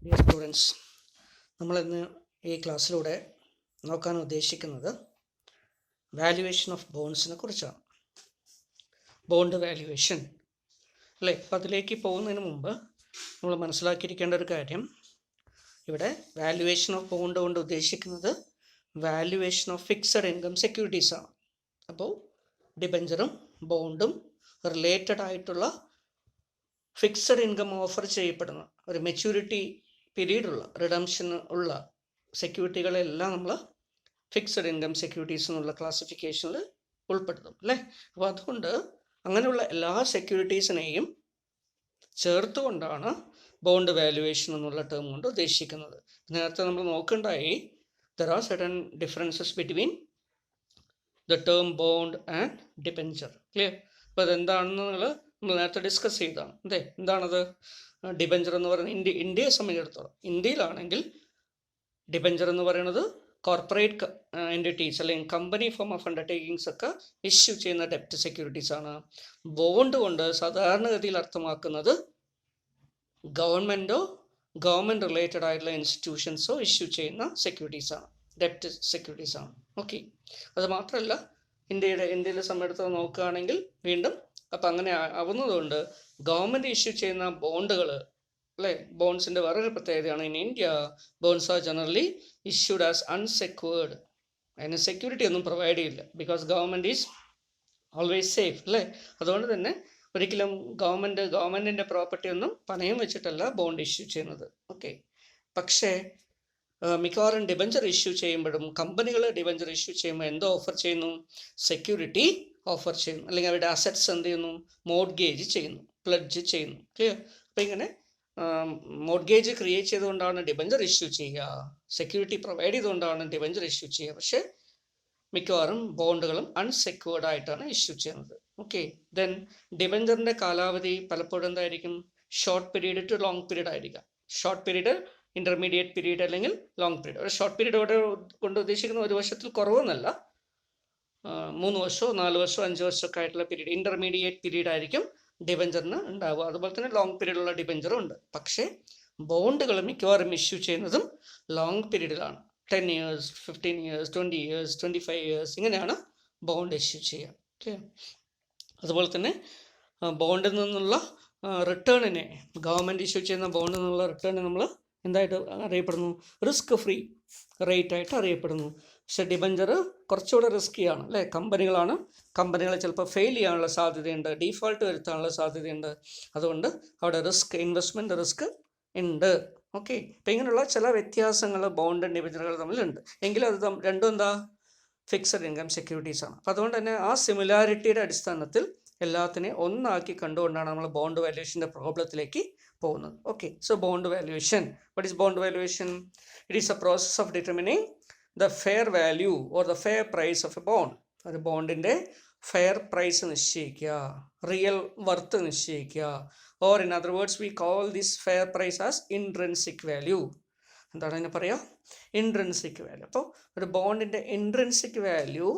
Dear students, നമ്മളിന്ന് ഈ ക്ലാസ്സിലൂടെ നോക്കാൻ ഉദ്ദേശിക്കുന്നത് വാല്യുവേഷൻ ഓഫ് ബോണ്ട്സിനെ കുറിച്ചാണ്. ബോണ്ട് വാല്യുവേഷൻ അല്ലേ? അപ്പം അതിലേക്ക് പോകുന്നതിന് മുമ്പ് നമ്മൾ മനസ്സിലാക്കിയിരിക്കേണ്ട ഒരു കാര്യം, ഇവിടെ വാല്യുവേഷൻ ഓഫ് ബോണ്ട് കൊണ്ട് ഉദ്ദേശിക്കുന്നത് വാല്യുവേഷൻ ഓഫ് ഫിക്സഡ് ഇൻകം സെക്യൂരിറ്റീസാണ്. അപ്പോൾ ഡിബഞ്ചറും ബോണ്ടും റിലേറ്റഡ് ആയിട്ടുള്ള ഫിക്സഡ് ഇൻകം ഓഫർ ചെയ്യപ്പെടുന്ന ഒരു മെച്യൂരിറ്റി പീരീഡുള്ള റിഡംഷൻ ഉള്ള സെക്യൂരിറ്റികളെല്ലാം നമ്മൾ ഫിക്സഡ് ഇൻകം സെക്യൂരിറ്റീസ് എന്നുള്ള ക്ലാസിഫിക്കേഷനിൽ ഉൾപ്പെടുത്തും അല്ലേ? അപ്പോൾ അതുകൊണ്ട് അങ്ങനെയുള്ള എല്ലാ സെക്യൂരിറ്റീസിനെയും ചേർത്തുകൊണ്ടാണ് ബോണ്ട് വാല്യുവേഷൻ എന്നുള്ള ടേം കൊണ്ട് ഉദ്ദേശിക്കുന്നത്. നേരത്തെ നമ്മൾ നോക്കണ്ടായി, there are certain differences between the term bond and debenture. Clear? അപ്പോൾ അതെന്താണെന്ന് നമ്മൾ നേരത്തെ ഡിസ്കസ് ചെയ്തതാണ്. എന്താണത്? ഡിബഞ്ചർ എന്ന് പറയുന്നത് ഇന്ത്യയെ സംബന്ധിച്ചിടത്തോളം, ഇന്ത്യയിലാണെങ്കിൽ ഡിബഞ്ചർ എന്ന് പറയുന്നത് കോർപ്പറേറ്റ് എൻറ്റിറ്റീസ് അല്ലെങ്കിൽ കമ്പനി ഫോം ഓഫ് അണ്ടർടേക്കിങ്സ് ഒക്കെ ഇഷ്യൂ ചെയ്യുന്ന ഡെപ്റ്റ് സെക്യൂരിറ്റീസ് ആണ്. ബോണ്ട് കൊണ്ട് സാധാരണഗതിയിൽ അർത്ഥമാക്കുന്നത് ഗവൺമെൻറ് റിലേറ്റഡ് ആയിട്ടുള്ള ഇൻസ്റ്റിറ്റ്യൂഷൻസോ ഇഷ്യൂ ചെയ്യുന്ന സെക്യൂരിറ്റീസാണ്, ഡെപ്റ്റ് സെക്യൂരിറ്റീസാണ്. ഓക്കെ, അത് മാത്രമല്ല ഇന്ത്യയിലെ സംബന്ധിച്ചിടത്തോളം നോക്കുകയാണെങ്കിൽ വീണ്ടും അപ്പം അങ്ങനെ ആവുന്നതുകൊണ്ട് ഗവൺമെൻറ് ഇഷ്യൂ ചെയ്യുന്ന ബോണ്ടുകൾ അല്ലേ, ബോണ്ട്സിൻ്റെ വേറൊരു പ്രത്യേകതയാണ്, in India bonds are generally issued as unsecured. അതിന് സെക്യൂരിറ്റി ഒന്നും പ്രൊവൈഡ് ചെയ്യില്ല, because government is always safe അല്ലേ? അതുകൊണ്ട് തന്നെ ഒരിക്കലും ഗവൺമെൻറ്റിൻ്റെ പ്രോപ്പർട്ടി ഒന്നും പണയം വെച്ചിട്ടല്ല ബോണ്ട് ഇഷ്യൂ ചെയ്യുന്നത്. ഓക്കെ, പക്ഷേ മിക്കവാറും ഡിബഞ്ചർ ഇഷ്യൂ ചെയ്യുമ്പോഴും കമ്പനികൾ ഡിബഞ്ചർ ഇഷ്യൂ ചെയ്യുമ്പോൾ എന്തോ ഓഫർ ചെയ്യുന്നു? സെക്യൂരിറ്റി ഓഫർ ചെയ്യുന്നു, അല്ലെങ്കിൽ അവരുടെ അസറ്റ്സ് എന്ത് ചെയ്യുന്നു? മോഡ്ഗേജ് ചെയ്യുന്നു, പ്ലഡ്ജ് ചെയ്യുന്നു. ക്ലിയർ? അപ്പം ഇങ്ങനെ മോഡ്ഗേജ് ക്രിയേറ്റ് ചെയ്തുകൊണ്ടാണ് ഡിബഞ്ചർ ഇഷ്യൂ ചെയ്യുക, സെക്യൂരിറ്റി പ്രൊവൈഡ് ചെയ്തുകൊണ്ടാണ് ഡിബഞ്ചർ ഇഷ്യൂ ചെയ്യുക. പക്ഷേ മിക്കവാറും ബോണ്ടുകളും അൺസെക്യൂർഡ് ആയിട്ടാണ് ഇഷ്യൂ ചെയ്യുന്നത്. ഓക്കെ, ദെൻ ഡിബഞ്ചറിൻ്റെ കാലാവധി പലപ്പോഴും എന്തായിരിക്കും? Short period to long period ആയിരിക്കാം. ഷോർട്ട് പീരീഡ്, ഇൻ്റർമീഡിയറ്റ് പീരീഡ് അല്ലെങ്കിൽ ലോങ് പീരീഡ്. ഒരു ഷോർട്ട് പീരീഡ് കൊണ്ട് ഉദ്ദേശിക്കുന്ന ഒരു വർഷത്തിൽ കുറവെന്നല്ല, 3 വർഷമോ 4 വർഷമോ 5 വർഷമൊക്കെ ആയിട്ടുള്ള പീരീഡ്, ഇൻ്റർമീഡിയറ്റ് പീരീഡ് ആയിരിക്കും ഡിബഞ്ചറിന് ഉണ്ടാവുക. അതുപോലെ തന്നെ ലോങ് പീരീഡുള്ള ഡിബഞ്ചറും ഉണ്ട്. പക്ഷേ ബോണ്ടുകൾ മിക്കവാറും ഇഷ്യൂ ചെയ്യുന്നതും ലോങ് പീരീഡിലാണ്. 10 years, 15 years, 20 years, 25 years, ഇങ്ങനെയാണ് ബോണ്ട് ഇഷ്യൂ ചെയ്യുക. ഓക്കെ, അതുപോലെ തന്നെ ബോണ്ടിൽ നിന്നുള്ള റിട്ടേണിനെ, ഗവൺമെൻറ് ഇഷ്യൂ ചെയ്യുന്ന ബോണ്ടിൽ നിന്നുള്ള റിട്ടേണിനെ നമ്മൾ എന്തായിട്ട് അറിയപ്പെടുന്നു? റിസ്ക് ഫ്രീ റേറ്റ് ആയിട്ട് അറിയപ്പെടുന്നു. പക്ഷേ ഡിബഞ്ചർ കുറച്ചുകൂടെ റിസ്ക്കിയാണ് അല്ലേ? കമ്പനികൾ ചിലപ്പോൾ ഫെയിൽ ചെയ്യാനുള്ള സാധ്യതയുണ്ട്, ഡീഫോൾട്ട് വരുത്താനുള്ള സാധ്യതയുണ്ട്. അതുകൊണ്ട് അവിടെ ഇൻവെസ്റ്റ്മെൻറ്റ് റിസ്ക് ഉണ്ട്. ഓക്കെ, അപ്പം ഇങ്ങനെയുള്ള ചില വ്യത്യാസങ്ങൾ ബോണ്ട് ഡിബഞ്ചറുകൾ തമ്മിലുണ്ട്. എങ്കിലും അത് രണ്ടും എന്താ? ഫിക്സഡ് ഇൻകം സെക്യൂരിറ്റീസാണ്. അപ്പം അതുകൊണ്ട് തന്നെ ആ സിമിലാരിറ്റിയുടെ അടിസ്ഥാനത്തിൽ എല്ലാത്തിനെയും ഒന്നാക്കി കണ്ടുകൊണ്ടാണ് നമ്മൾ ബോണ്ട് വാല്യുവേഷൻ്റെ പ്രോബ്ലത്തിലേക്ക് പോകുന്നത്. Okay, so bond valuation, what is bond valuation? It is a process of determining the fair value or the fair price of a bond. ഒരു ബോണ്ടിൻ്റെ ഫെയർ പ്രൈസ് നിശ്ചയിക്കുക, റിയൽ വർത്ത് നിശ്ചയിക്കുക. Or in other words we call this fair price as intrinsic value. എന്താണ് അതിനെ പറയുക? Intrinsic value. അപ്പോൾ ഒരു ബോണ്ടിൻ്റെ intrinsic value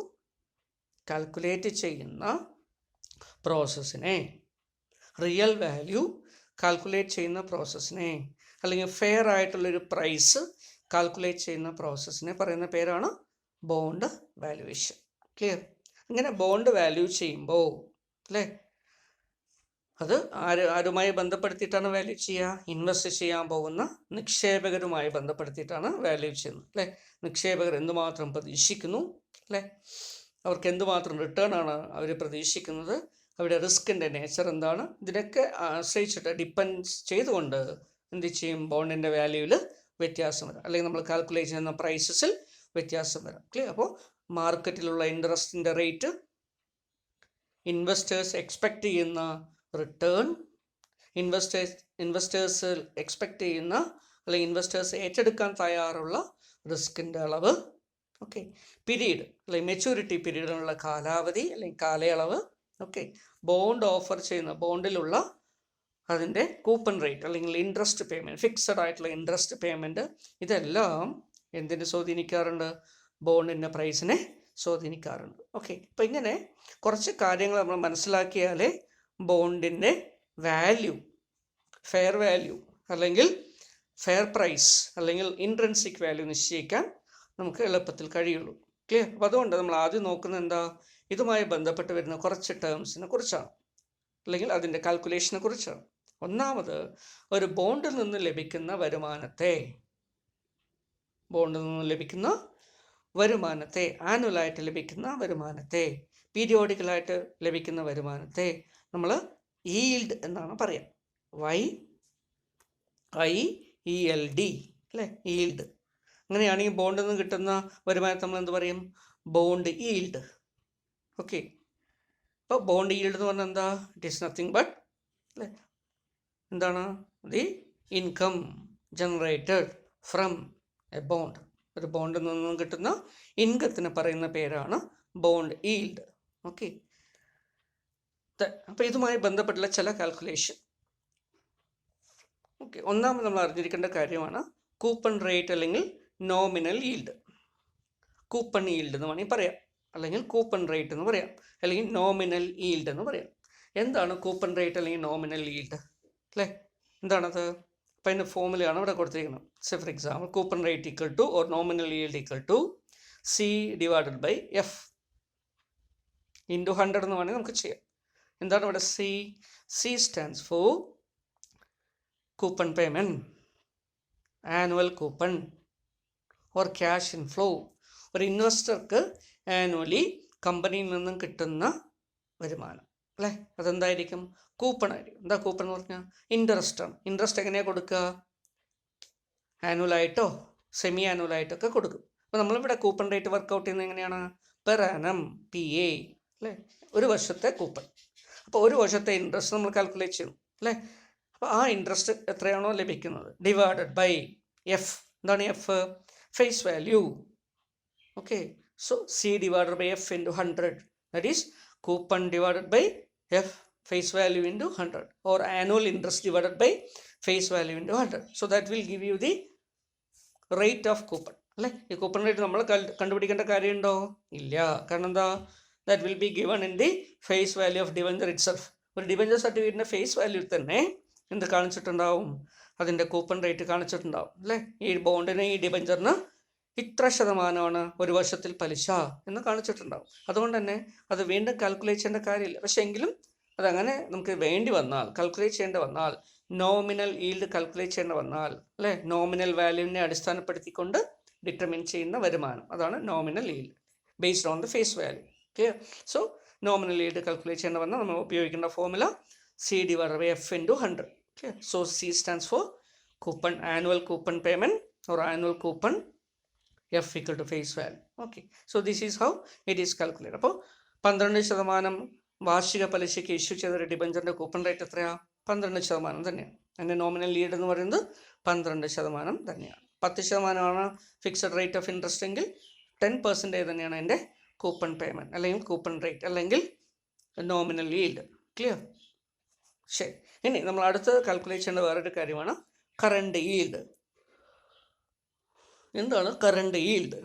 calculate ചെയ്യുന്ന പ്രോസസ്സിനെ, റിയൽ വാല്യൂ കാൽക്കുലേറ്റ് ചെയ്യുന്ന പ്രോസസ്സിനെ, അല്ലെങ്കിൽ ഫെയർ ആയിട്ടുള്ളൊരു പ്രൈസ് കാൽക്കുലേറ്റ് ചെയ്യുന്ന പ്രോസസ്സിനെ പറയുന്ന പേരാണ് ബോണ്ട് വാല്യുവേഷൻ. ക്ലിയർ? ഇങ്ങനെ ബോണ്ട് വാല്യൂ ചെയ്യുമ്പോൾ അല്ലേ, അത് ആരുമായി ബന്ധപ്പെടുത്തിയിട്ടാണ് വാല്യൂ ചെയ്യുക? ഇൻവെസ്റ്റ് ചെയ്യാൻ പോകുന്ന നിക്ഷേപകരുമായി ബന്ധപ്പെടുത്തിയിട്ടാണ് വാല്യൂ ചെയ്യുന്നത് അല്ലേ? നിക്ഷേപകർ എന്തുമാത്രം പ്രതീക്ഷിക്കുന്നു അല്ലേ? അവർക്ക് എന്തുമാത്രം റിട്ടേൺ ആണ് അവർ പ്രതീക്ഷിക്കുന്നത്? അവരുടെ റിസ്കിൻ്റെ നേച്ചർ എന്താണ്? ഇതിനൊക്കെ ആശ്രയിച്ചിട്ട് ഡിപ്പെൻഡ്സ് ചെയ്തുകൊണ്ട് എന്ത് ചെയ്യും? ബോണ്ടിൻ്റെ വാല്യൂവിൽ വ്യത്യാസം വരാം, അല്ലെങ്കിൽ നമ്മൾ കാൽക്കുലേറ്റ് ചെയ്യുന്ന പ്രൈസസിൽ വ്യത്യാസം വരാം. ക്ലിയർ? അപ്പോൾ മാർക്കറ്റിലുള്ള ഇൻട്രസ്റ്റിൻ്റെ റേറ്റ്, ഇൻവെസ്റ്റേഴ്സ് എക്സ്പെക്റ്റ് ചെയ്യുന്ന റിട്ടേൺ, ഇൻവെസ്റ്റേഴ്സ് എക്സ്പെക്റ്റ് ചെയ്യുന്ന അല്ലെങ്കിൽ ഇൻവെസ്റ്റേഴ്സ് ഏറ്റെടുക്കാൻ തയ്യാറുള്ള റിസ്കിൻ്റെ അളവ്. ഓക്കെ, പീരീഡ് അല്ലെങ്കിൽ മെച്യൂരിറ്റി പീരീഡിനുള്ള കാലാവധി അല്ലെങ്കിൽ കാലയളവ്. ഓക്കെ, ബോണ്ട് ഓഫർ ചെയ്യുന്ന ബോണ്ടിലുള്ള അതിൻ്റെ കൂപ്പൺ റേറ്റ് അല്ലെങ്കിൽ ഇൻട്രസ്റ്റ് പേയ്മെൻറ്റ്, ഫിക്സഡ് ആയിട്ടുള്ള ഇൻട്രസ്റ്റ് പേയ്മെൻറ്റ്, ഇതെല്ലാം എന്തിനെ സ്വാധീനിക്കാറുണ്ട്? ബോണ്ടിൻ്റെ പ്രൈസിനെ സ്വാധീനിക്കാറുണ്ട്. ഓക്കെ, അപ്പോൾ ഇങ്ങനെ കുറച്ച് കാര്യങ്ങൾ നമ്മൾ മനസ്സിലാക്കിയാലേ ബോണ്ടിൻ്റെ വാല്യൂ, ഫെയർ വാല്യൂ അല്ലെങ്കിൽ ഫെയർ പ്രൈസ് അല്ലെങ്കിൽ ഇൻട്രൻസിക് വാല്യൂ നിശ്ചയിക്കാൻ നമുക്ക് എളുപ്പത്തിൽ കഴിയുള്ളൂ. ക്ലിയർ? അപ്പോൾ അതുകൊണ്ട് നമ്മൾ ആദ്യം നോക്കുന്നത് എന്താ, ഇതുമായി ബന്ധപ്പെട്ട് വരുന്ന കുറച്ച് ടേംസിനെ കുറിച്ചാണ്, അല്ലെങ്കിൽ അതിൻ്റെ കാൽക്കുലേഷനെ കുറിച്ചാണ്. ഒന്നാമത്, ഒരു ബോണ്ടിൽ നിന്ന് ലഭിക്കുന്ന വരുമാനത്തെ, ആനുവലായിട്ട് ലഭിക്കുന്ന വരുമാനത്തെ, പീരിയോഡിക്കലായിട്ട് ലഭിക്കുന്ന വരുമാനത്തെ നമ്മൾ ഈൽഡ് എന്നാണ് പറയാം. YIELD അല്ലേ, ഈൽഡ്. അങ്ങനെയാണെങ്കിൽ ബോണ്ടിൽ നിന്ന് കിട്ടുന്ന വരുമാനത്തെ നമ്മൾ എന്ത് പറയും? Bond yield. ഓക്കെ. അപ്പോൾ ബോണ്ട് ഈൽഡ് എന്ന് പറഞ്ഞാൽ എന്താ? ഇറ്റ് ഈസ് നത്തിങ് ബട്ട് അല്ലേ, എന്താണ്? The income generated from a bond. ഒരു ബോണ്ടിൽ നിന്നും കിട്ടുന്ന ഇൻകത്തിന് പറയുന്ന പേരാണ് ബോണ്ട് ഈൽഡ്. ഓക്കെ. അപ്പോൾ ഇതുമായി ബന്ധപ്പെട്ടുള്ള ചില കാൽക്കുലേഷൻ. ഓക്കെ. ഒന്നാമത് നമ്മൾ അറിഞ്ഞിരിക്കേണ്ട കാര്യമാണ് കൂപ്പൺ റേറ്റ് അല്ലെങ്കിൽ നോമിനൽ ഈൽഡ്. കൂപ്പൺ ഈൽഡ് എന്ന് വേണമെങ്കിൽ പറയാം, അല്ലെങ്കിൽ കൂപ്പൺ റേറ്റ് എന്ന് പറയാം, അല്ലെങ്കിൽ നോമിനൽ ഈൽഡ് എന്ന് പറയാം. എന്താണ് കൂപ്പൺ റേറ്റ് അല്ലെങ്കിൽ നോമിനൽ ഈൽഡ് അല്ലേ? എന്താണത്? അപ്പം അതിൻ്റെ ഫോമുലയാണ് ഇവിടെ കൊടുത്തിരിക്കുന്നത്. Say for example, coupon rate equal to or nominal yield equal to C/F into 100 എന്ന് വേണമെങ്കിൽ നമുക്ക് ചെയ്യാം. എന്താണ് ഇവിടെ C stands for coupon payment, annual coupon or cash inflow. ഒരു ഇൻവെസ്റ്റർക്ക് ആനുവലി കമ്പനിയിൽ നിന്നും കിട്ടുന്ന വരുമാനം അല്ലേ, അതെന്തായിരിക്കും? കൂപ്പൺ ആയിരിക്കും. എന്താ കൂപ്പൺ എന്ന് പറഞ്ഞാൽ? ഇൻട്രസ്റ്റ് ആണ്. ഇൻട്രസ്റ്റ് എങ്ങനെയാണ് കൊടുക്കുക? ആനുവലായിട്ടോ സെമി ആനുവലായിട്ടൊക്കെ കൊടുക്കും. അപ്പോൾ നമ്മളിവിടെ കൂപ്പൺ റേറ്റ് വർക്കൗട്ട് ചെയ്യുന്നത് എങ്ങനെയാണ്? പെർ ആനം PA അല്ലേ, ഒരു വർഷത്തെ കൂപ്പൺ. അപ്പോൾ ഒരു വർഷത്തെ ഇൻട്രസ്റ്റ് നമ്മൾ കാൽക്കുലേറ്റ് ചെയ്യും അല്ലേ. അപ്പോൾ ആ ഇൻട്രസ്റ്റ് എത്രയാണോ ലഭിക്കുന്നത് ഡിവൈഡഡ് ബൈ F. എന്താണ് F? Face value. Okay. So C/F into 100, that is coupon divided by F, face value into 100, or annual interest divided by face value into 100. So that will give you the rate of coupon അല്ലേ. ഈ coupon rate നമ്മൾ കണ്ടുപിടിക്കേണ്ട കാര്യമുണ്ടോ? ഇല്ല. കാരണം എന്താ? That will be given in the face value of debenture itself. ഒരു debenture സർട്ടിഫിക്കറ്റിൻ്റെ face value തന്നെ എന്ത് കാണിച്ചിട്ടുണ്ടാവും? അതിൻ്റെ കൂപ്പൺ റേറ്റ് കാണിച്ചിട്ടുണ്ടാവും അല്ലേ. ഈ ബോണ്ടിന്, ഈ ഡിവഞ്ചറിന് ഇത്ര ശതമാനമാണ് ഒരു വർഷത്തിൽ പലിശ എന്ന് കാണിച്ചിട്ടുണ്ടാവും. അതുകൊണ്ട് തന്നെ അത് വീണ്ടും കാൽക്കുലേറ്റ് ചെയ്യേണ്ട കാര്യമില്ല. പക്ഷെ എങ്കിലും അതങ്ങനെ നമുക്ക് വേണ്ടി വന്നാൽ, കാൽക്കുലേറ്റ് ചെയ്യേണ്ട വന്നാൽ, നോമിനൽ ഈൽഡ് കാൽക്കുലേറ്റ് ചെയ്യേണ്ട വന്നാൽ അല്ലേ, നോമിനൽ വാല്യൂവിനെ അടിസ്ഥാനപ്പെടുത്തിക്കൊണ്ട് ഡിറ്റർമിൻ ചെയ്യുന്ന വരുമാനം, അതാണ് nominal yield based on the face value. Clear? So nominal yield calculate ചെയ്യേണ്ട വന്നാൽ നമ്മൾ ഉപയോഗിക്കേണ്ട formula C/F into 100. Clear? So C stands for coupon, annual coupon payment or annual coupon, F equal to face value. Okay. So this is how it is calculated. അപ്പോൾ 12% വാർഷിക പലിശയ്ക്ക് issue ചെയ്ത ഒരു ഡിബഞ്ചറിൻ്റെ coupon rate എത്രയാണ്? 12% തന്നെയാണ്. അതിൻ്റെ nominal yield എന്ന് പറയുന്നത് 12% തന്നെയാണ്. 10% ഫിക്സഡ് റേറ്റ് ഓഫ് ഇൻട്രസ്റ്റ് എങ്കിൽ 10% തന്നെയാണ് അതിൻ്റെ കൂപ്പൺ പേയ്മെൻറ്റ് അല്ലെങ്കിൽ കൂപ്പൺ റേറ്റ് അല്ലെങ്കിൽ നോമിനൽ ഈൽഡ്. ക്ലിയർ? ശരി. ഇനി നമ്മൾ അടുത്ത് കാൽക്കുലേറ്റ് ചെയ്യേണ്ട വേറൊരു കാര്യമാണ് കറണ്ട് ഈൽഡ്. എന്താണ് കറണ്ട് ഈൽഡ്?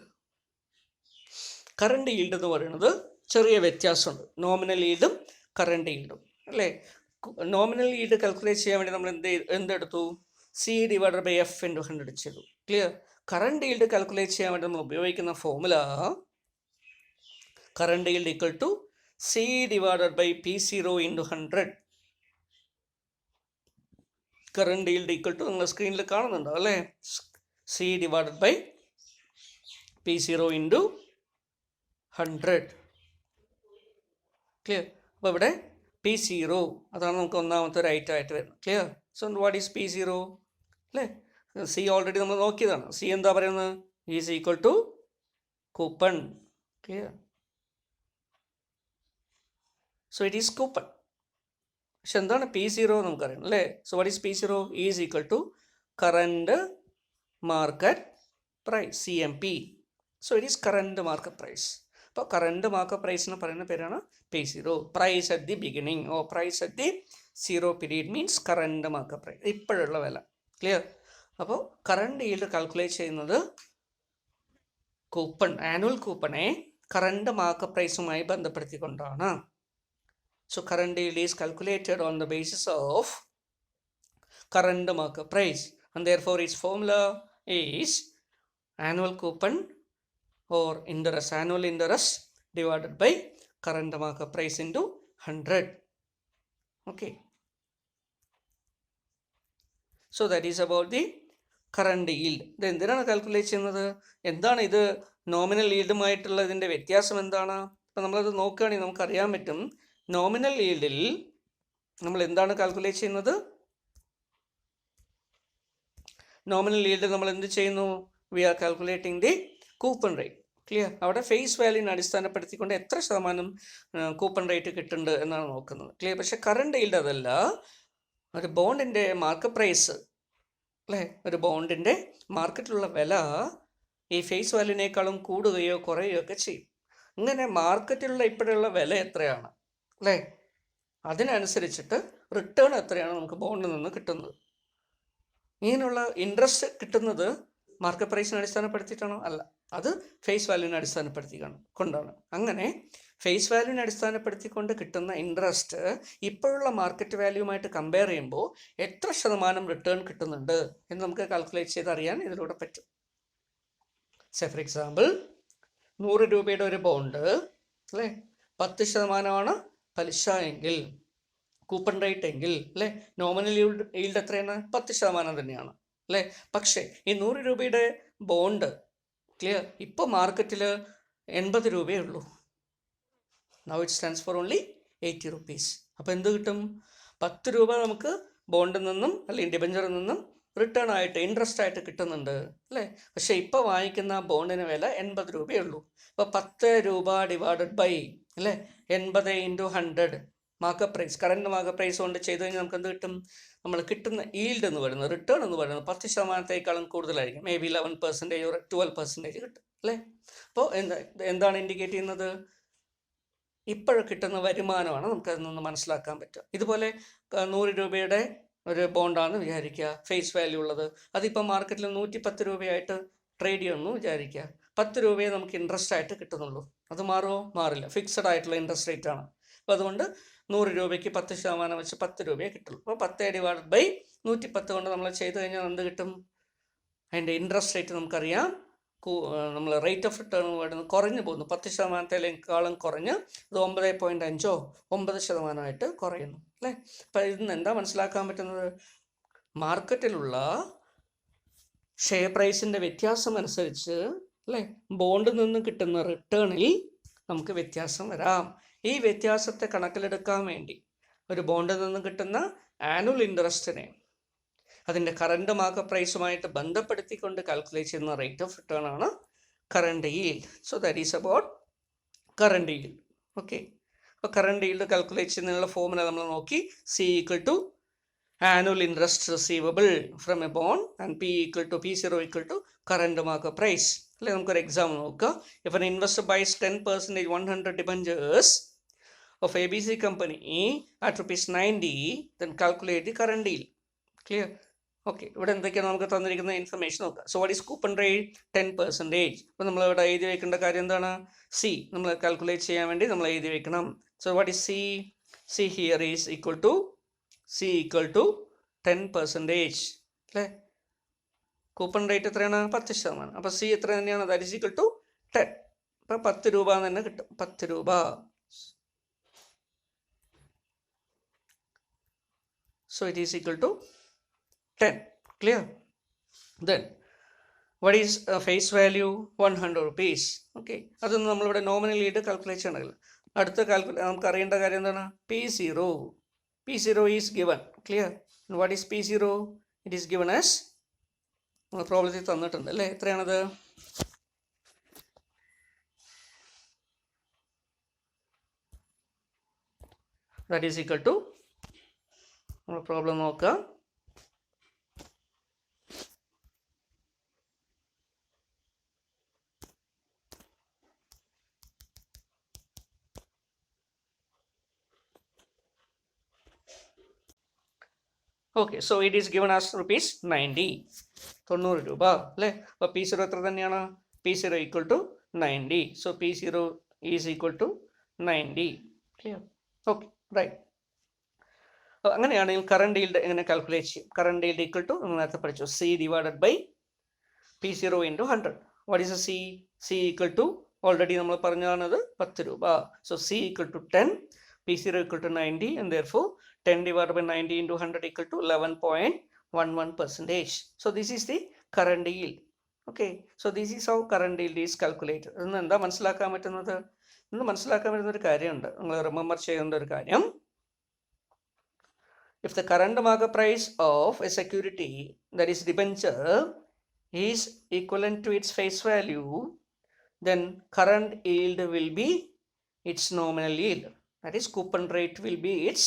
കറണ്ട് ഈൽഡ് എന്ന് പറയുന്നത് ചെറിയ വ്യത്യാസമുണ്ട് നോമിനൽ ഈൽഡും കറണ്ട് ഈൽഡും അല്ലേ. നോമിനൽ ഈൽഡ് കാൽക്കുലേറ്റ് ചെയ്യാൻ വേണ്ടി നമ്മൾ എന്തെടുത്തു? C/F into 100 ചെയ്തു. ക്ലിയർ? കറണ്ട് ഈൽഡ് കാൽക്കുലേറ്റ് ചെയ്യാൻ വേണ്ടി നമ്മൾ ഉപയോഗിക്കുന്ന formula current yield equal to C/P0 into 100. Current yield equal to നിങ്ങൾ സ്ക്രീനിൽ കാണുന്നുണ്ടോ അല്ലേ? C/P0 into 100. ക്ലിയർ? അപ്പോൾ ഇവിടെ P0 അതാണ് നമുക്ക് ഒന്നാമത്തെ ഒരു ഐറ്റം ആയിട്ട് വരുന്നത്. Clear? So what is P0 അല്ലേ? C ഓൾറെഡി നമ്മൾ നോക്കിയതാണ്. C എന്താ പറയുന്നത്? Is equal to coupon. Clear? So it is coupon. പക്ഷെ എന്താണ് P0 നമുക്കറിയാം അല്ലേ? So what is P0? Is equal to current market price, CMP. So it is current market price. അപ്പോൾ കറണ്ട് മാർക്കറ്റ് പ്രൈസ് എന്ന് പറയുന്ന പേരാണ് P0. Price at the beginning or price at the 0 period means current market price, ഇപ്പോഴുള്ള വില. Clear? അപ്പോൾ current yield calculate ചെയ്യുന്നത് coupon, annual കൂപ്പണെ current market പ്രൈസുമായി ബന്ധപ്പെടുത്തിക്കൊണ്ടാണ്. So current yield is calculated on the basis of current market price. and therefore its formula is annual coupon or interest, annual interest divided by current market price into 100. Okay, so that is about the current yield. ഇത് എന്തിനാണ് calculate ചെയ്യുന്നത്? എന്താണ് ഇത് nominal ഈൽഡുമായിട്ടുള്ള ഇതിൻ്റെ വ്യത്യാസം എന്താണ്? അപ്പം നമ്മളത് നോക്കുകയാണെങ്കിൽ നമുക്കറിയാൻ പറ്റും, നോമിനൽ ഈൽഡിൽ നമ്മൾ എന്താണ് കാൽക്കുലേറ്റ് ചെയ്യുന്നത്? നോമിനൽ ഈൽഡ് നമ്മൾ എന്ത് ചെയ്യുന്നു? We are calculating the coupon rate. Clear? അവിടെ ഫേസ് വാല്യൂവിനെ അടിസ്ഥാനപ്പെടുത്തിക്കൊണ്ട് എത്ര ശതമാനം കൂപ്പൺ റേറ്റ് കിട്ടുന്നുണ്ട് എന്നാണ് നോക്കുന്നത്. ക്ലിയർ? പക്ഷെ കറണ്ട് ഈൽഡ് അതല്ല, ഒരു ബോണ്ടിൻ്റെ മാർക്കറ്റ് പ്രൈസ് അല്ലേ, ഒരു ബോണ്ടിൻ്റെ മാർക്കറ്റിലുള്ള വില ഈ ഫേസ് വാല്യൂവിനേക്കാളും കൂടുകയോ കുറയുകയോ ഒക്കെ ചെയ്യും. ഇങ്ങനെ മാർക്കറ്റിലുള്ള ഇപ്പോഴുള്ള വില എത്രയാണ് അല്ലേ, അതിനനുസരിച്ചിട്ട് റിട്ടേൺ എത്രയാണ് നമുക്ക് ബോണ്ടിൽ നിന്ന് കിട്ടുന്നത്. ഇങ്ങനെയുള്ള ഇൻട്രസ്റ്റ് കിട്ടുന്നത് മാർക്കറ്റ് പ്രൈസിനെ അടിസ്ഥാനപ്പെടുത്തിയിട്ടാണോ? അല്ല, അത് ഫേസ് വാല്യൂവിനെ അടിസ്ഥാനപ്പെടുത്തിക്കൊണ്ടാണ്. അങ്ങനെ ഫേസ് വാല്യൂവിനെ അടിസ്ഥാനപ്പെടുത്തിക്കൊണ്ട് കിട്ടുന്ന ഇൻട്രസ്റ്റ് ഇപ്പോഴുള്ള മാർക്കറ്റ് വാല്യൂവുമായിട്ട് കമ്പയർ ചെയ്യുമ്പോൾ എത്ര ശതമാനം റിട്ടേൺ കിട്ടുന്നുണ്ട് എന്ന് നമുക്ക് കാൽക്കുലേറ്റ് ചെയ്തറിയാൻ ഇതിലൂടെ പറ്റും. ഫോർ എക്സാമ്പിൾ 100 രൂപയുടെ ഒരു ബോണ്ട് അല്ലേ, 10% പലിശ എങ്കിൽ, കൂപ്പൺ റേറ്റ് എങ്കിൽ അല്ലേ, നോമിനൽ ഈൽഡ് എത്രയാണ്? 10% തന്നെയാണ് അല്ലേ. പക്ഷേ ഈ 100 രൂപയുടെ ബോണ്ട് ക്ലിയർ ഇപ്പോൾ മാർക്കറ്റിൽ 80 രൂപയേ ഉള്ളൂ. Now it stands for only 80 rupees. അപ്പോൾ എന്ത് കിട്ടും? 10 രൂപ നമുക്ക് ബോണ്ടിൽ നിന്നും അല്ലെങ്കിൽ ഡിബഞ്ചറിൽ നിന്നും റിട്ടേൺ ആയിട്ട് ഇൻട്രസ്റ്റ് ആയിട്ട് കിട്ടുന്നുണ്ട് അല്ലേ. പക്ഷേ ഇപ്പോൾ വാങ്ങിക്കുന്ന ബോണ്ടിന് വില 80 രൂപയേ ഉള്ളൂ. അപ്പോൾ 10 രൂപ ഡിവൈഡഡ് ബൈ അല്ലേ 80 × 100 market price, current market price കൊണ്ട് ചെയ്ത് കഴിഞ്ഞാൽ നമുക്ക് എന്ത് കിട്ടും? നമ്മൾ കിട്ടുന്ന ഈൽഡ് എന്ന് പറയുന്നത്, റിട്ടേൺ എന്ന് പറയുന്നത് 10%-ത്തേക്കാളും കൂടുതലായിരിക്കും. മേ ബി 11% or 12% കിട്ടും അല്ലേ. അപ്പോൾ എന്താണ് ഇൻഡിക്കേറ്റ് ചെയ്യുന്നത്? ഇപ്പോഴും കിട്ടുന്ന വരുമാനമാണ് നമുക്ക് അതിൽ നിന്ന് മനസ്സിലാക്കാൻ പറ്റുക. ഇതുപോലെ 100 രൂപയുടെ ഒരു ബോണ്ടാണെന്ന് വിചാരിക്കുക, ഫേസ് വാല്യൂ ഉള്ളത്. അതിപ്പോൾ മാർക്കറ്റിൽ 110 രൂപയായിട്ട് ട്രേഡ് ചെയ്യുമെന്ന് വിചാരിക്കുക. 10 രൂപയെ നമുക്ക് ഇൻട്രസ്റ്റ് ആയിട്ട് കിട്ടുന്നുള്ളൂ. അത് മാറുമോ? മാറില്ല. ഫിക്സഡ് ആയിട്ടുള്ള ഇൻട്രസ്റ്റ് റേറ്റ് ആണ്. അപ്പോൾ അതുകൊണ്ട് 100 രൂപയ്ക്ക് 10% വെച്ച് 10 രൂപയെ കിട്ടുള്ളൂ. അപ്പോൾ 10 ഡിവൈഡഡ് ബൈ 110 കൊണ്ട് നമ്മൾ ചെയ്ത് കഴിഞ്ഞാൽ എന്ത് കിട്ടും? അതിൻ്റെ ഇൻട്രസ്റ്റ് റേറ്റ് നമുക്കറിയാം. നമ്മൾ റേറ്റ് ഓഫ് റിട്ടേൺ പറയുന്നത് കുറഞ്ഞു പോകുന്നു. 10%-ത്തേക്കാളും കുറഞ്ഞ് അത് 9.5 9% കുറയുന്നു അല്ലേ. അപ്പം ഇതിൽ നിന്ന് എന്താ മനസ്സിലാക്കാൻ പറ്റുന്നത്? മാർക്കറ്റിലുള്ള ഷെയർ പ്രൈസിൻ്റെ വ്യത്യാസം അനുസരിച്ച് അല്ലേ ബോണ്ടിൽ നിന്ന് കിട്ടുന്ന റിട്ടേണിൽ നമുക്ക് വ്യത്യാസം വരാം. ഈ വ്യത്യാസത്തെ കണക്കിലെടുക്കാൻ വേണ്ടി ഒരു ബോണ്ടിൽ നിന്ന് കിട്ടുന്ന ആനുവൽ ഇൻട്രസ്റ്റിനെ അതിൻ്റെ കറണ്ട് മാർക്കറ്റ് പ്രൈസുമായിട്ട് ബന്ധപ്പെടുത്തിക്കൊണ്ട് കാൽക്കുലേറ്റ് ചെയ്യുന്ന റേറ്റ് ഓഫ് റിട്ടേൺ ആണ് current yield. So that is about current yield. Okay, അപ്പോൾ കറണ്ട് ഈൽഡ് കാൽക്കുലേറ്റ് ചെയ്യുന്നതിനുള്ള ഫോർമുല നമ്മൾ നോക്കി. C = annual interest receivable from a bond and P0 current market price അല്ലെ. നമുക്കൊരു എക്സാമ്പിൾ നോക്കുക. If an investor buys 10% 100 debentures of ABC company at ₹90, then calculate the current yield. Clear? Okay, ഇവിടെ എന്തൊക്കെയാണ് നമുക്ക് തന്നിരിക്കുന്ന ഇൻഫർമേഷൻ നോക്കുക. So what is coupon rate? 10%. അപ്പോൾ നമ്മളിവിടെ എഴുതി വെക്കേണ്ട കാര്യം എന്താണ്? C നമ്മൾ കാൽക്കുലേറ്റ് ചെയ്യാൻ വേണ്ടി നമ്മൾ എഴുതി വെക്കണം. So what is C here is equal to C = 10% അല്ലേ. കൂപ്പൺ റേറ്റ് എത്രയാണ്? 10%. അപ്പോൾ C എത്ര തന്നെയാണ്? That is equal to 10. അപ്പോൾ 10 രൂപ തന്നെ കിട്ടും. 10 രൂപ. So it is equal to 10. Clear? Then what is face value? 100 rupees. Okay, അതൊന്നും നമ്മളിവിടെ നോമിനൽ ഈൽഡ് കാൽക്കുലേറ്റ് ചെയ്യണമല്ലോ. അടുത്ത നമുക്ക് അറിയേണ്ട കാര്യം എന്താണ്? P0 is given. Clear? And what is P0? It is given as പ്രോബ്ലത്തിൽ തന്നിട്ടുണ്ട് അല്ലേ. എത്രയാണത്? That is equal to നമ്മൾ പ്രോബ്ലം നോക്കാം. Okay, so it is given as ₹90. 90 രൂപ അല്ലേ. അപ്പോൾ P0 എത്ര തന്നെയാണ്? P0 = 90. So P0 is equal to 90. Clear? Okay, right. അപ്പോൾ അങ്ങനെയാണെങ്കിൽ കറണ്ട് ഈൽഡ് എങ്ങനെ കാൽക്കുലേറ്റ് ചെയ്യും? കറണ്ട് ഈൽഡ് ഈക്വൽ ടു നമ്മൾ നേരത്തെ പഠിച്ചു C divided by P0 into 100. What is C? C equal to already നമ്മൾ പറഞ്ഞാണത് 10 രൂപ. So C equal to 10, P0 equal to 90, and therefore 10 divided by 90 into 100 equal to 11.11%. So this is the current yield. Okay, so this is how current yield is calculated. എന്താ മനസ്സിലാക്കാൻ പറ്റുന്നത്? ഇന്ന് മനസ്സിലാക്കാൻ പറ്റുന്ന ഒരു കാര്യമുണ്ട്, നിങ്ങൾ റിമെമ്പർ ചെയ്യേണ്ട ഒരു കാര്യം. If the current market price of a security, that is debenture, is equivalent to its face value, then current yield will be its nominal yield. That is coupon rate will be its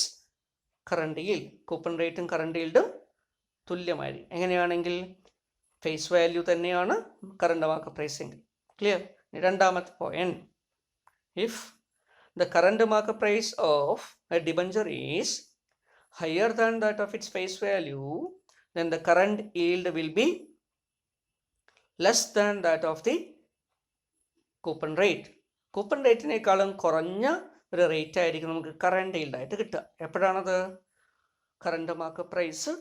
current yield. Coupon rate ഉം current yield ഉം തുല്യമായിരിക്കും. എങ്ങനെയാണെങ്കിൽ face value തന്നെയാണ് current market price എങ്കിൽ. Clear? രണ്ടാമത്തെ point, if the current market price of a debenture is higher than that of its face value, then the current yield will be less than that of the coupon rate. Coupon റേറ്റിനേക്കാളും കുറഞ്ഞ ഒരു rate ആയിരിക്കും നമുക്ക് current yield ആയിട്ട് കിട്ടുക. എപ്പോഴാണത്? Current market price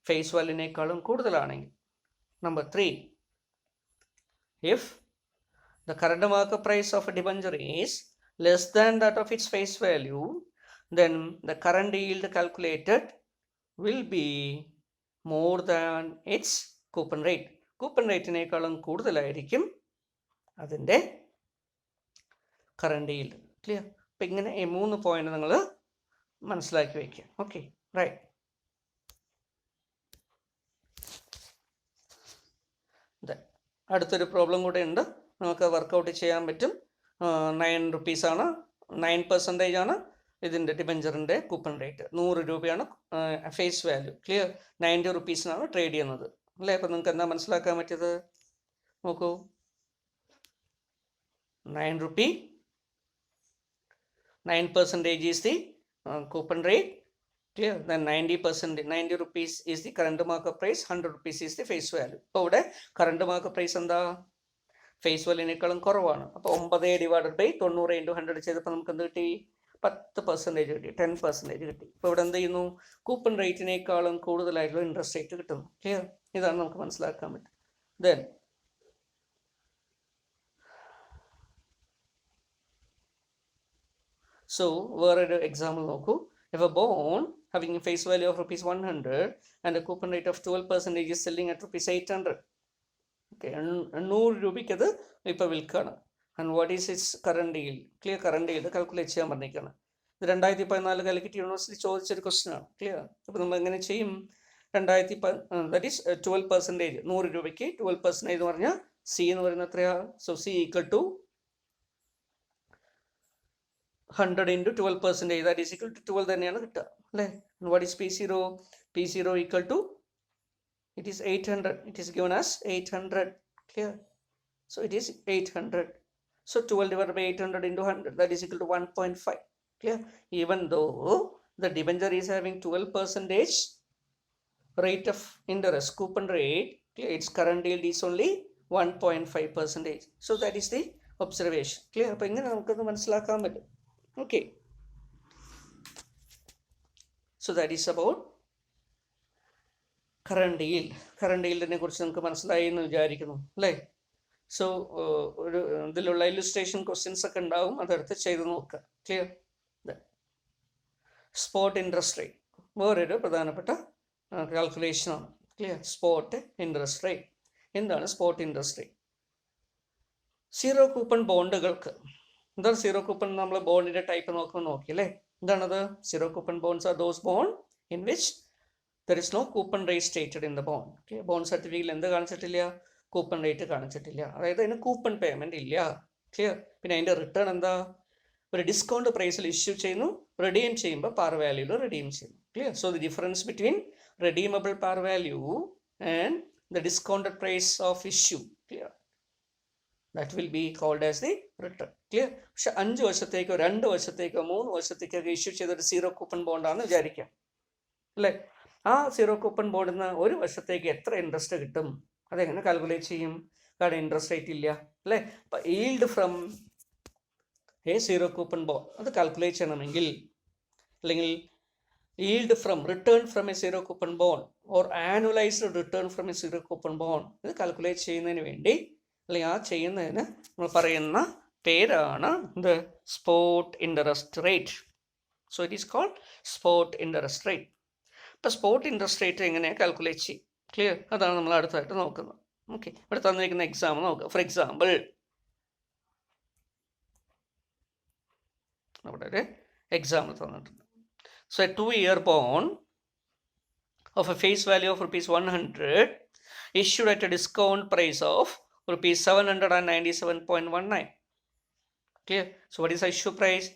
face വാല്യൂവിനേക്കാളും കൂടുതലാണെങ്കിൽ. Number 3, if the current market price of a debenture is less than that of its face value, then the current yield calculated will be more than its coupon rate. Coupon റേറ്റിനേക്കാളും കൂടുതലായിരിക്കും അതിൻ്റെ current yield. Clear? അപ്പം ഇങ്ങനെ ഈ 3 point നിങ്ങൾ മനസ്സിലാക്കി വയ്ക്കുക. Okay, right. അടുത്തൊരു പ്രോബ്ലം കൂടെ ഉണ്ട്, നമുക്ക് വർക്കൗട്ട് ചെയ്യാൻ പറ്റും. 9 റുപ്പീസാണ്, 9% ആണ് ഇതിൻ്റെ ഡിബഞ്ചറിൻ്റെ കൂപ്പൺ റേറ്റ്. 100 രൂപയാണ് ഫേസ് വാല്യൂ. ക്ലിയർ? 90 റുപ്പീസിനാണ് ട്രേഡ് ചെയ്യുന്നത് അല്ലേ? അപ്പം നിങ്ങൾക്ക് എന്താ മനസ്സിലാക്കാൻ പറ്റിയത്? നോക്കൂ, 9 rupee, 9% is the coupon rate. Clear? Then 90 rupees is the current market price, 100 rupees is the face value. അപ്പോൾ ഇവിടെ കറണ്ട് മാർക്കറ്റ് പ്രൈസ് എന്താ? ഫേസ് വാല്യൂവിനേക്കാളും കുറവാണ്. അപ്പോൾ 9 ഡിവൈഡഡ് ബൈ 90 ഇൻറ്റു 100 ചെയ്തപ്പോൾ നമുക്ക് എന്ത് കിട്ടി? 10% കിട്ടി, 10% കിട്ടി. ഇപ്പോൾ ഇവിടെ എന്ത് ചെയ്യുന്നു? കൂപ്പൺ റേറ്റിനേക്കാളും കൂടുതലായിട്ടുള്ള ഇൻട്രസ്റ്റ് റേറ്റ് കിട്ടുന്നു. ക്ലിയർ? ഇതാണ് നമുക്ക് മനസ്സിലാക്കാൻ പറ്റും. ദെൻ so വേറൊരു എക്സാമ്പിൾ നോക്കൂ. If a bond having a face value of rupees 100 and a coupon rate of 12% is selling at rupees 800. Okay, 100 രൂപയ്ക്ക് അത് ഇപ്പോൾ വിൽക്കുകയാണ്. And what is its current yield? Clear? Current yield calculate ചെയ്യാൻ പറഞ്ഞിരിക്കുകയാണ്. ഇത് 2014 Calicut university ചോദിച്ചൊരു question ആണ്. Clear? അപ്പോൾ നമ്മൾ എങ്ങനെ ചെയ്യും? That is 12%. 100 രൂപയ്ക്ക് 12% എന്ന് പറഞ്ഞാൽ C എന്ന് പറയുന്നത് എത്രയാ? So C equal to 100 into 12%, that is equal to 12 തന്നെയാണ് കിട്ടുക അല്ലേ? What is P0? P0 equal to, it is 800. It is given as 800. Clear? So it is 800. So 12 divided by 800 into 100, that is equal to 1.5. Clear? Even though the debenture is having 12% rate of interest, coupon rate, clear, its current yield is only 1.5%. So that is the observation. Clear? അപ്പോൾ ഇങ്ങനെ നമുക്കത് മനസ്സിലാക്കാൻ പറ്റും. Okay, so that is about current yield. Current yieldനെ കുറിച്ച് നമുക്ക് മനസ്സിലായി എന്ന് വിചാരിക്കുന്നു അല്ലേ? സോ ഒരു ഇതിലുള്ള ഇല്ലുസ്ട്രേഷൻ ക്വസ്റ്റ്യൻസ് ഒക്കെ ഉണ്ടാവും, അതെടുത്ത് ചെയ്ത് നോക്കുക. ക്ലിയർ? സ്പോട്ട് ഇൻട്രസ്റ്റ് റേറ്റ് വേറൊരു പ്രധാനപ്പെട്ട കാൽക്കുലേഷനാണ്. ക്ലിയർ? Spot interest rate. എന്താണ് spot interest rate? Zero coupon ബോണ്ടുകൾക്ക്, എന്താണ് സീറോ കൂപ്പൺ? നമ്മൾ ബോണ്ടിന്റെ ടൈപ്പ് നോക്കിയല്ലേ? എന്താണത്? Zero coupon bonds are those bond in which there is no coupon rate stated in the bond. Bond സർട്ടിഫിക്കറ്റിൽ എന്ത് കാണിച്ചിട്ടില്ല? കൂപ്പൺ റേറ്റ് കാണിച്ചിട്ടില്ല. അതായത് അതിന് കൂപ്പൺ പേയ്മെന്റ് ഇല്ല. ക്ലിയർ? പിന്നെ അതിന്റെ റിട്ടേൺ എന്താ? ഒരു ഡിസ്കൗണ്ട് പ്രൈസിൽ ഇഷ്യൂ ചെയ്യുന്നു, റിഡീം ചെയ്യുമ്പോൾ പാർ വാല്യൂയിൽ റിഡീം ചെയ്യുന്നു. Clear? So the difference between redeemable par value and the discounted price of issue. Clear? That will be called as the return. Clear? പക്ഷെ 5 വർഷത്തേക്കോ 2 വർഷത്തേക്കോ 3 വർഷത്തേക്കൊക്കെ ഇഷ്യൂ ചെയ്തൊരു സീറോ കൂപ്പൺ ബോണ്ടാണെന്ന് വിചാരിക്കാം അല്ലേ? ആ സീറോ കൂപ്പൺ ബോണ്ടിൽ നിന്ന് 1 വർഷത്തേക്ക് എത്ര ഇൻട്രസ്റ്റ് കിട്ടും? അതെങ്ങനെ കാൽക്കുലേറ്റ് ചെയ്യും? കാരണം ഇൻട്രസ്റ്റ് റേറ്റ് ഇല്ല അല്ലേ? അപ്പം yield from A zero coupon bond അത് കാൽക്കുലേറ്റ് ചെയ്യണമെങ്കിൽ, അല്ലെങ്കിൽ yield from return from a zero coupon bond or annualized return from a zero coupon bond ഇത് കാൽക്കുലേറ്റ് ചെയ്യുന്നതിന് വേണ്ടി അല്ലെങ്കിൽ ആ ചെയ്യുന്നതിന് നമ്മൾ പറയുന്ന പേരാണ് the spot interest rate. So it is called spot interest rate. ഇപ്പോൾ സ്പോട്ട് ഇൻട്രസ്റ്റ് റേറ്റ് എങ്ങനെയാണ് കാൽക്കുലേറ്റ് ചെയ്യും? ക്ലിയർ? അതാണ് നമ്മൾ അടുത്തായിട്ട് നോക്കുന്നത്. ഓക്കെ, ഇവിടെ തന്നിരിക്കുന്ന എക്സാം നോക്കുക. ഫോർ എക്സാമ്പിൾ അവിടെ ഒരു എക്സാമ്പിൾ തന്നിട്ടുണ്ട്. So a 2-year bond of a face value of rupees 100 issued at a discount price of rupees 797.19. Clear? So what is the issue price?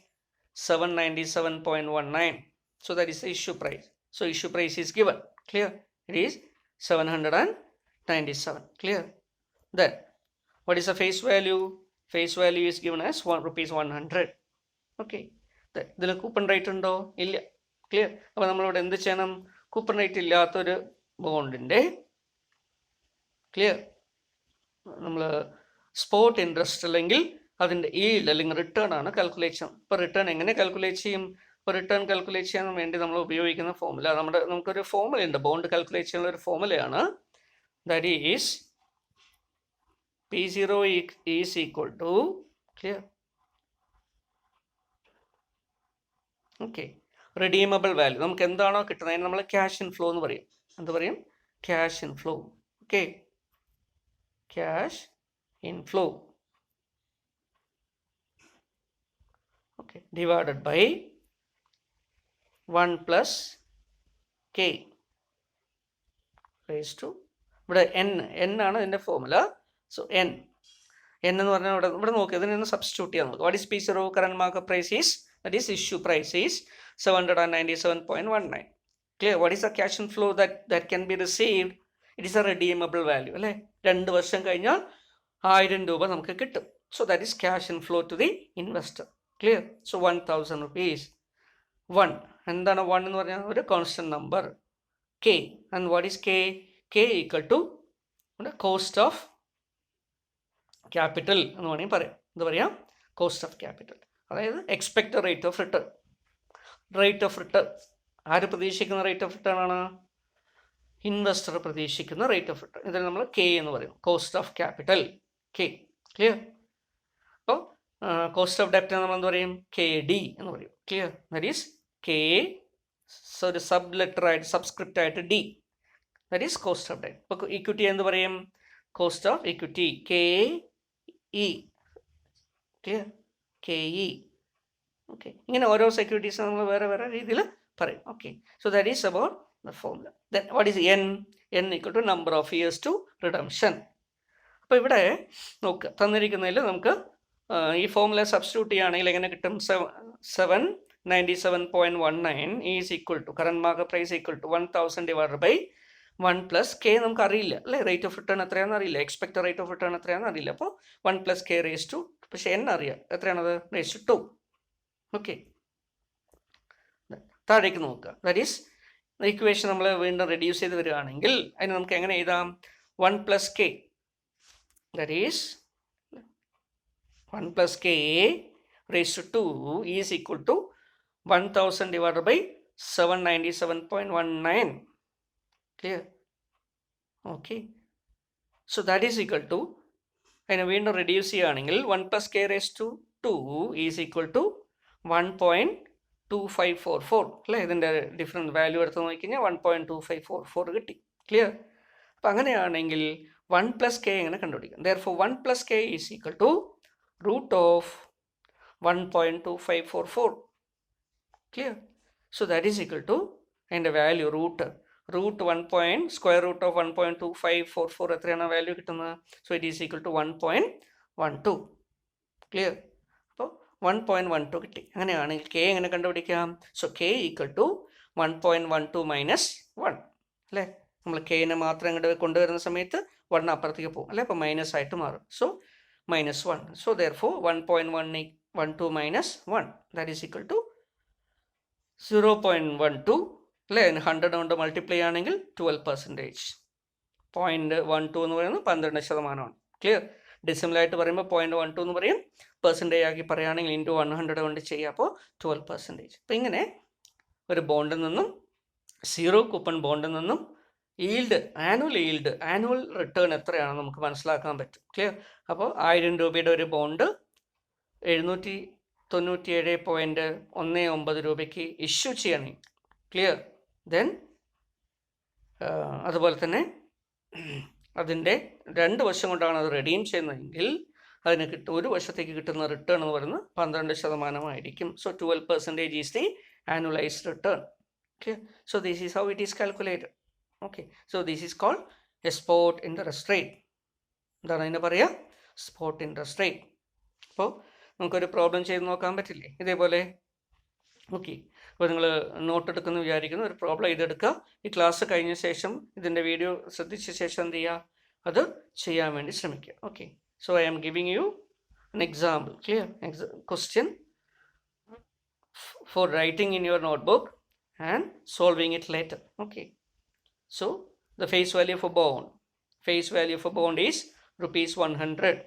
797.19. So that is the issue price. So issue price is given. Clear? It is 797. Clear? Then what is the face value? Face value is given as rupees 100. Okay. ഇതിൽ coupon rate ഉണ്ടോ? ഇല്ല. Clear? അപ്പോൾ നമ്മളിവിടെ എന്ത് ചെയ്യണം? Coupon rate ഇല്ലാത്തൊരു ബോണ്ടിൻ്റെ clear നമ്മൾ spot interest അല്ലെങ്കിൽ അതിൻ്റെ ഈൽഡ് അല്ലെങ്കിൽ റിട്ടേൺ ആണ് കാൽക്കുലേറ്റ് ചെയ്യുന്നത്. ഇപ്പോൾ റിട്ടേൺ എങ്ങനെ കാൽക്കുലേറ്റ് ചെയ്യും? ഇപ്പോൾ റിട്ടേൺ കാൽക്കുലേറ്റ് ചെയ്യാൻ വേണ്ടി നമ്മൾ ഉപയോഗിക്കുന്ന ഫോമുല നമുക്കൊരു ഫോമുലയുണ്ട്. ബോണ്ട് കാൽക്കുലേറ്റ് ചെയ്യാനുള്ള ഒരു ഫോമുലയാണ്. That is P0 is equal to clear okay redeemable value. നമുക്ക് എന്താണോ കിട്ടുന്നത് അതിന് നമ്മൾ ക്യാഷ് ഇൻഫ്ലോ എന്ന് പറയും. എന്ത് പറയും? Cash inflow. Okay, cash inflow okay divided by 1 plus K raise to ഇവിടെ എൻ ആണ് ഇതിൻ്റെ ഫോമുല. സോ എൻ എന്ന് പറഞ്ഞാൽ ഇവിടെ നോക്കുക, ഇതിനൊന്ന് സബ്സ്റ്റിറ്റ്യൂട്ട് ചെയ്യാൻ നോക്കുക. What is P0 current market price is that is issue price is 797.19. clear? What is the cash inflow that can be received? It is a redeemable value അല്ലേ? 2 വർഷം കഴിഞ്ഞാൽ 1000 രൂപ നമുക്ക് കിട്ടും. So that is cash inflow to the investor. clear? So 1000 rupees. 1 എന്താണ് 1 എന്ന് പറഞ്ഞാൽ ഒരു constant number k. and what is k? k equal to cost of capital എന്ന് വേണമെങ്കിൽ പറയാം. എന്ത് പറയാം? Cost of capital. അതായത് expected rate of return. Rate of return ആര് പ്രതീക്ഷിക്കുന്ന റേറ്റ് ഓഫ് റിട്ടേൺ ആണ്? ഇൻവെസ്റ്റർ പ്രതീക്ഷിക്കുന്ന റേറ്റ് ഓഫ് റിട്ടേൺ. ഇതിൽ നമ്മൾ കെ എന്ന് പറയും, cost of capital K. Clear? അപ്പോൾ കോസ്റ്റ് ഓഫ് ഡെപ്റ്റ് നമ്മൾ എന്ത് പറയും? KD എന്ന് പറയും. Clear? That is K. So ഒരു സബ് ലെറ്റർ ആയിട്ട് സബ്സ്ക്രിപ്റ്റ് ആയിട്ട് D. That is cost of ഡെപ്റ്റ്. ഇപ്പോൾ ഇക്വിറ്റി എന്ത് പറയും? Cost of equity KE. Clear? KE. Okay, ഇങ്ങനെ ഓരോ സെക്യൂരിറ്റീസ് നമ്മൾ വേറെ വേറെ രീതിയിൽ പറയും. Okay, so that is about the formula. Then what is N equal to number of years to redemption. അപ്പോൾ ഇവിടെ നോക്കുക, തന്നിരിക്കുന്നതിൽ നമുക്ക് ഈ ഫോമുല സബ്സ്റ്റിറ്റ്യൂട്ട് ചെയ്യുകയാണെങ്കിൽ എങ്ങനെ കിട്ടും? 797.19 is equal to current market price equal to 1000 divided by 1 plus K. നമുക്ക് അറിയില്ല അല്ലേ, റേറ്റ് ഓഫ് റിട്ടേൺ എത്രയാണെന്ന് അറിയില്ല, എക്സ്പെക്റ്റഡ് റേറ്റ് ഓഫ് റിട്ടേൺ എത്രയാണെന്ന് അറിയില്ല. അപ്പോൾ 1 പ്ലസ് കെ റേസ് ടു, പക്ഷേ N അറിയാം, എത്രയാണത്? Raise to 2. ഓക്കെ, താഴേക്ക് നോക്കുക. ദാറ്റ് ഈസ് ഇക്വേഷൻ നമ്മൾ വീണ്ടും റെഡ്യൂസ് ചെയ്ത് വരികയാണെങ്കിൽ അതിന് നമുക്ക് എങ്ങനെ എഴുതാം? 1 plus K that is 1 plus K raise to 2 is equal to 1000 divided by 797.19. Clear? Okay, so that is equal to അതിനെ വീണ്ടും റെഡ്യൂസ് ചെയ്യുകയാണെങ്കിൽ 1 plus K raise to 2 is equal to 1.2544 അല്ലേ? ഇതിൻ്റെ ഡിഫറൻറ്റ് വാല്യൂ എടുത്ത് നോക്കിക്കഴിഞ്ഞാൽ 1.2544 കിട്ടി. ക്ലിയർ? അപ്പം അങ്ങനെയാണെങ്കിൽ 1 പ്ലസ് കെ എങ്ങനെ കണ്ടുപിടിക്കാം? Therefore 1 plus K is equal to root of 1.2544. Clear? So that is equal to അതിൻ്റെ value root 1 square root of 1.2544 എത്രയാണ് വാല്യൂ കിട്ടുന്നത്? So it is equal to 1.12. Clear? അപ്പോൾ 1.12 കിട്ടി. അങ്ങനെയാണെങ്കിൽ കെ എങ്ങനെ കണ്ടുപിടിക്കാം? So K equal to 1.12 minus 1 അല്ലേ? നമ്മൾ കെനെ മാത്രം ഇങ്ങോട്ട് കൊണ്ടുവരുന്ന സമയത്ത് 1 അപ്പുറത്തേക്ക് പോകും അല്ലേ? അപ്പോൾ മൈനസ് ആയിട്ട് മാറും. So -1. So therefore 1.12 minus 1 that is equal to 0.12 അല്ലേ? 100 കൊണ്ട് മൾട്ടിപ്ലൈ ആണെങ്കിൽ 12%. 0.12 എന്ന് പറയുന്നത് 12%. ക്ലിയർ? ഡെസിമലായിട്ട് പറയുമ്പോൾ 0.12 എന്ന് പറയും, പെർസെൻറ്റേജ് ആക്കി പറയുകയാണെങ്കിൽ ഇൻറ്റു 100 കൊണ്ട് ചെയ്യുക, അപ്പോൾ 12%. അപ്പോൾ ഇങ്ങനെ ഒരു ബോണ്ടിൽ നിന്നും 0 കൂപ്പൺ ബോണ്ടിൽ നിന്നും ഈൽഡ്, ആനുവൽ റിട്ടേൺ എത്രയാണെന്ന് നമുക്ക് മനസ്സിലാക്കാൻ പറ്റും. ക്ലിയർ? അപ്പോൾ 1000 രൂപയുടെ ഒരു ബോണ്ട് 797.19 രൂപയ്ക്ക് ഇഷ്യൂ ചെയ്യണം. ക്ലിയർ? ദെൻ അതുപോലെ തന്നെ അതിൻ്റെ 2 വർഷം കൊണ്ടാണ് അത് റെഡീം ചെയ്യുന്നതെങ്കിൽ അതിന് ഒരു വർഷത്തേക്ക് കിട്ടുന്ന റിട്ടേൺ എന്ന് പറയുന്നത് 12% so 12% is the annualised return. Okay, so this is how it is calculated. Okay, so this is called a spot interest rate. എന്താണ് അതിനെ പറയുക? Spot interest rate. അപ്പോൾ നമുക്കൊരു പ്രോബ്ലം ചെയ്ത് നോക്കാൻ പറ്റില്ലേ ഇതേപോലെ? ഓക്കെ, അപ്പോൾ നിങ്ങൾ നോട്ട് എടുക്കുന്നു വിചാരിക്കുന്നു. ഒരു പ്രോബ്ലം ഇതെടുക്കുക. ഈ ക്ലാസ് കഴിഞ്ഞ ശേഷം ഇതിൻ്റെ വീഡിയോ ശ്രദ്ധിച്ച ശേഷം എന്ത് ചെയ്യുക? അത് ചെയ്യാൻ വേണ്ടി ശ്രമിക്കുക. Okay, so I am giving you an example. Clear? Question for writing in your notebook and solving it later. Okay, so the face value for bond is rupees 100.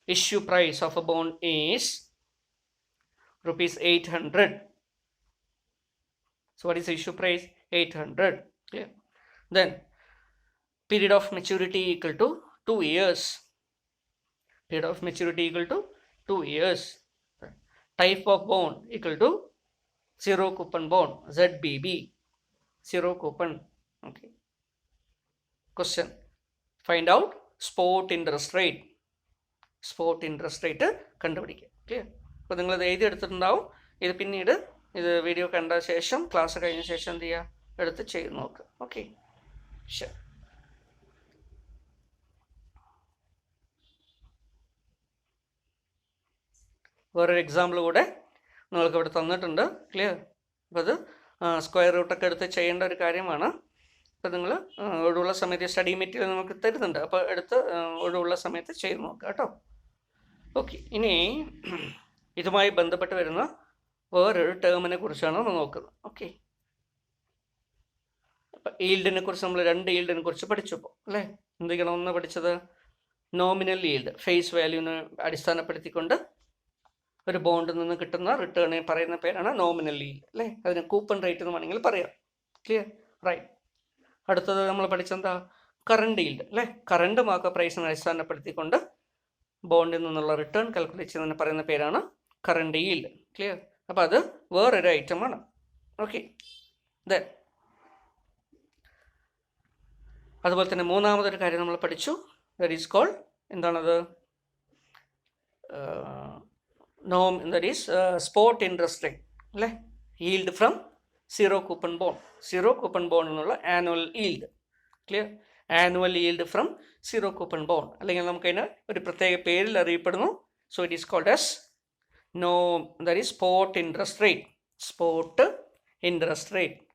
Issue price of a bond is rupees 800. So what is the issue price? 800. Clear? Then period of maturity equal to 2 years. Period of maturity equal to 2 years. Type of bond equal to zero coupon bond, ZBB, zero coupon. Okay. Question: find out spot interest rate. Spot interest rate കണ്ടുപിടിക്കുക. Clear? അപ്പോൾ നിങ്ങളത് എഴുതിയെടുത്തിട്ടുണ്ടാവും. ഇത് പിന്നീട് ഇത് video കണ്ട ശേഷം class കഴിഞ്ഞ ശേഷം എന്ത് ചെയ്യുക? എടുത്ത് ചെയ്ത് നോക്കുക. ഓക്കെ, ശരി. വേറൊരു എക്സാമ്പിൾ കൂടെ നിങ്ങൾക്ക് ഇവിടെ തന്നിട്ടുണ്ട്. ക്ലിയർ? അപ്പോൾ അത് സ്ക്വയർ റൂട്ടൊക്കെ എടുത്ത് ചെയ്യേണ്ട ഒരു കാര്യമാണ്. അപ്പോൾ നിങ്ങൾ ഒഴിവുള്ള സമയത്ത് സ്റ്റഡി മെറ്റീരിയൽ നമുക്ക് തരുന്നുണ്ട്. അപ്പോൾ എടുത്ത് ഒഴിവുള്ള സമയത്ത് ചെയ്ത് നോക്കുക കേട്ടോ. ഓക്കെ, ഇനി ഇതുമായി ബന്ധപ്പെട്ട് വരുന്ന വേറൊരു ടേമിനെ കുറിച്ചാണ് നമ്മൾ നോക്കുന്നത്. ഓക്കെ, അപ്പം ഈൽഡിനെ കുറിച്ച് നമ്മൾ 2 ഈൽഡിനെ കുറിച്ച് പഠിച്ചപ്പോൾ അല്ലേ? എന്തൊക്കെയാണ്? ഒന്ന് പഠിച്ചത് നോമിനൽ ഈൽഡ്, ഫേസ് വാല്യൂവിനെ അടിസ്ഥാനപ്പെടുത്തിക്കൊണ്ട് ഒരു ബോണ്ടിൽ നിന്ന് കിട്ടുന്ന റിട്ടേണിനെ പറയുന്ന പേരാണ് നോമിനൽ ഈൽഡ് അല്ലേ? അതിന് കൂപ്പൺ റേറ്റ് എന്ന് വേണമെങ്കിൽ പറയാം. ക്ലിയർ? റൈറ്റ്. അടുത്തത് നമ്മൾ പഠിച്ചെന്താ? കറണ്ട് ഈൽഡ് അല്ലേ? കറണ്ട് മാർക്കറ്റ് പ്രൈസിനെ അടിസ്ഥാനപ്പെടുത്തിക്കൊണ്ട് ബോണ്ടിൽ നിന്നുള്ള റിട്ടേൺ കാൽക്കുലേറ്റ് ചെയ്യുന്നതിന് പറയുന്ന പേരാണ് കറണ്ട് ഈൽഡ്. ക്ലിയർ? അപ്പോൾ അത് വേറൊരു ഐറ്റമാണ്. ഓക്കെ, ദെൻ അതുപോലെ തന്നെ മൂന്നാമതൊരു കാര്യം നമ്മൾ പഠിച്ചു. ദാറ്റ് ഈസ് കോൾഡ് എന്താണത്? that is spot interest rate അല്ലേ? yield from zero coupon bond എന്നുള്ള annual yield. Clear? Annual yield from zero coupon bond, അല്ലെങ്കിൽ നമുക്കതിന് ഒരു പ്രത്യേക പേരിൽ അറിയപ്പെടുന്നു. So it is called as that is spot interest rate.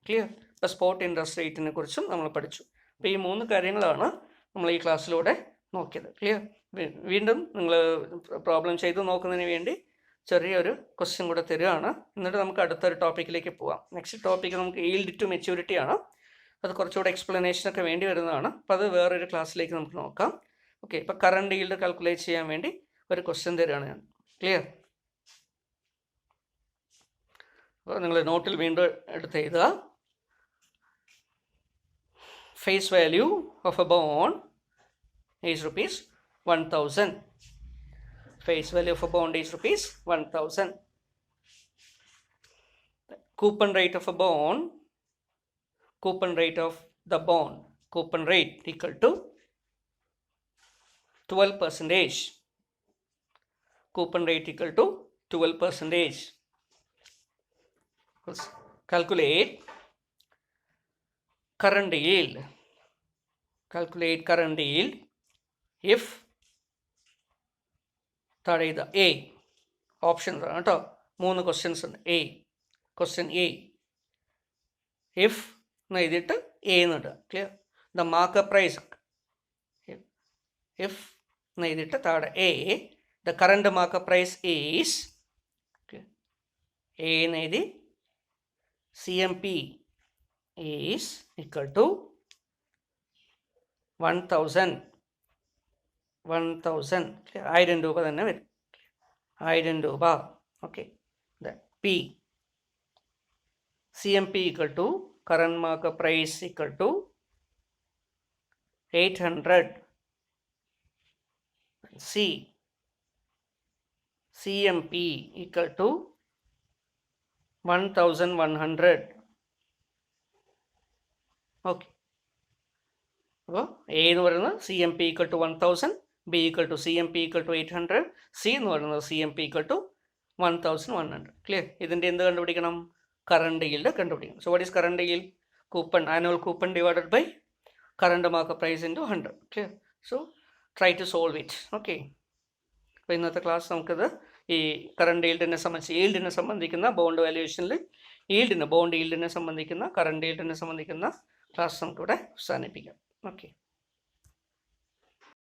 Clear? അപ്പോൾ സ്പോട്ട് ഇൻട്രസ്റ്റ് റേറ്റിനെ കുറിച്ചും നമ്മൾ പഠിച്ചു. അപ്പോൾ ഈ 3 കാര്യങ്ങളാണ് നമ്മൾ ഈ ക്ലാസ്സിലൂടെ നോക്കിയത്. ക്ലിയർ? വീണ്ടും നിങ്ങൾ പ്രോബ്ലം ചെയ്ത് നോക്കുന്നതിന് വേണ്ടി ചെറിയൊരു ക്വസ്റ്റ്യൻ കൂടെ തരികയാണ്. എന്നിട്ട് നമുക്ക് അടുത്തൊരു ടോപ്പിക്കിലേക്ക് പോവാം. നെക്സ്റ്റ് ടോപ്പിക്ക് നമുക്ക് ഈൽഡ് ടു മെച്യൂരിറ്റി ആണ്. അത് കുറച്ചുകൂടെ എക്സ്പ്ലനേഷനൊക്കെ വേണ്ടി വരുന്നതാണ്. അപ്പോൾ അത് വേറൊരു ക്ലാസ്സിലേക്ക് നമുക്ക് നോക്കാം. ഓക്കെ, ഇപ്പോൾ കറണ്ട് ഈൽഡ് കാൽക്കുലേറ്റ് ചെയ്യാൻ വേണ്ടി ഒരു ക്വസ്റ്റ്യൻ തരികയാണ് ഞാൻ. ക്ലിയർ? അപ്പോൾ നിങ്ങൾ നോട്ടിൽ വീണ്ടും എടുത്ത് എഴുതുക. Face value of a bond is rupees 1000. Face value of a bond is rupees 1000. Coupon rate of a bond, coupon rate of the bond, coupon rate equal to 12%. Coupon rate equal to 12%. Calculate current yield. Calculate current yield if താഴെ ഇത് A options ആണ് കേട്ടോ. 3 questions ഉണ്ട്. Question A if എന്ന് എഴുതിയിട്ട് A എന്ന് ഇടുക. Clear? The market price if എന്ന് എഴുതിയിട്ട് താഴെ A the current market price is A എന്ന് എഴുതി CMP ഈസ് ഈക്വൽ ടു 1000. 1000 1000 രൂപ തന്നെ വരും. 1000 രൂപ. Okay, P. CMP equal to current market price equal to 800. C. CMP equal to 1100. Okay, അപ്പോൾ എ എന്ന് പറയുന്നത് CMP equal to 1000, B equal to CMP equal to 800, C എന്ന് പറയുന്നത് CMP ഈക്വൽ ടു 1100. ക്ലിയർ? ഇതിൻ്റെ എന്ത് കണ്ടുപിടിക്കണം? കറണ്ട് yield കണ്ടുപിടിക്കണം. So what is current yield? Coupon, annual coupon divided by current market price into 100. Clear? So try to solve it. Okay, അപ്പോൾ ഇന്നത്തെ class നമുക്കിത് ഈ കറണ്ട് ഈൽഡിനെ സംബന്ധിക്കുന്ന ബോണ്ട് വാല്യുവേഷനിൽ ബോണ്ട് ഈൽഡിനെ സംബന്ധിക്കുന്ന കറണ്ട് ഈൽഡിനെ സംബന്ധിക്കുന്ന ക്ലാസ് നമുക്കിവിടെ അവസാനിപ്പിക്കാം. ഓക്കെ.